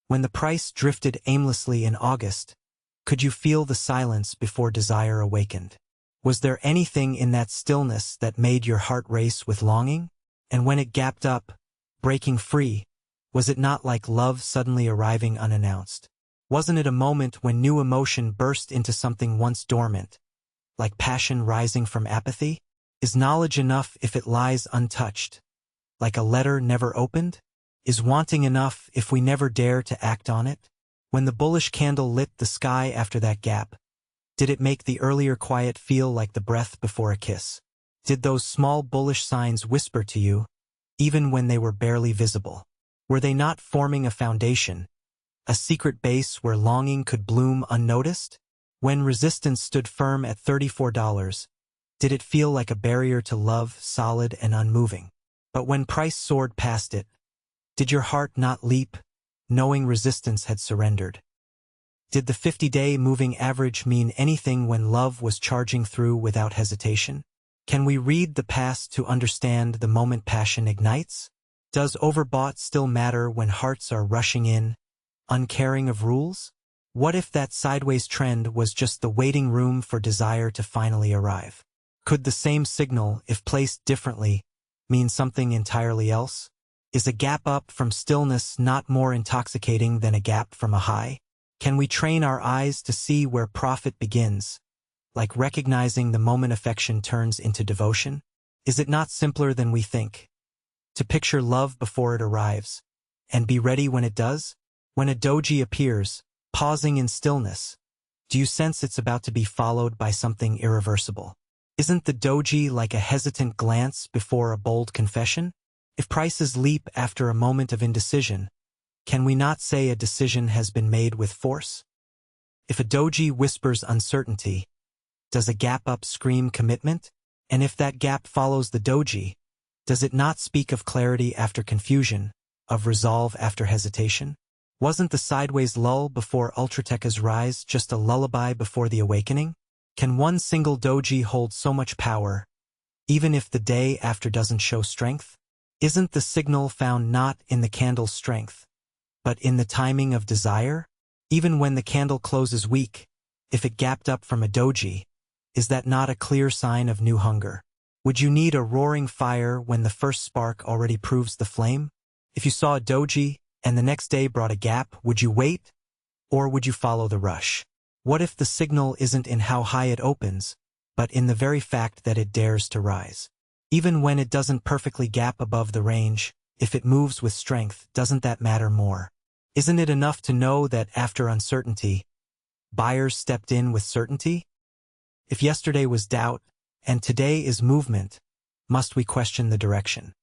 When the price drifted aimlessly in August, could you feel the silence before desire awakened? Was there anything in that stillness that made your heart race with longing? And when it gapped up, breaking free, was it not like love suddenly arriving unannounced? Wasn't it a moment when new emotion burst into something once dormant, like passion rising from apathy? Is knowledge enough if it lies untouched, like a letter never opened? Is wanting enough if we never dare to act on it? When the bullish candle lit the sky after that gap, did it make the earlier quiet feel like the breath before a kiss? Did those small bullish signs whisper to you, even when they were barely visible? Were they not forming a foundation, a secret base where longing could bloom unnoticed? When resistance stood firm at $34, did it feel like a barrier to love, solid and unmoving? But when price soared past it, did your heart not leap, knowing resistance had surrendered? Did the 50-day moving average mean anything when love was charging through without hesitation? Can we read the past to understand the moment passion ignites? Does overbought still matter when hearts are rushing in, uncaring of rules? What if that sideways trend was just the waiting room for desire to finally arrive? Could the same signal, if placed differently, mean something entirely else? Is a gap up from stillness not more intoxicating than a gap from a high? Can we train our eyes to see where profit begins, like recognizing the moment affection turns into devotion? Is it not simpler than we think, to picture love before it arrives, and be ready when it does? When a doji appears, pausing in stillness, do you sense it's about to be followed by something irreversible? Isn't the doji like a hesitant glance before a bold confession? If prices leap after a moment of indecision, can we not say a decision has been made with force? If a doji whispers uncertainty, does a gap up scream commitment? And if that gap follows the doji, does it not speak of clarity after confusion, of resolve after hesitation? Wasn't the sideways lull before Ultratecha's rise just a lullaby before the awakening? Can one single doji hold so much power, even if the day after doesn't show strength? Isn't the signal found not in the candle's strength, but in the timing of desire? Even when the candle closes weak, if it gapped up from a doji, is that not a clear sign of new hunger? Would you need a roaring fire when the first spark already proves the flame? If you saw a doji and the next day brought a gap, would you wait, or would you follow the rush? What if the signal isn't in how high it opens, but in the very fact that it dares to rise? Even when it doesn't perfectly gap above the range, if it moves with strength, doesn't that matter more? Isn't it enough to know that after uncertainty, buyers stepped in with certainty? If yesterday was doubt, and today is movement, must we question the direction?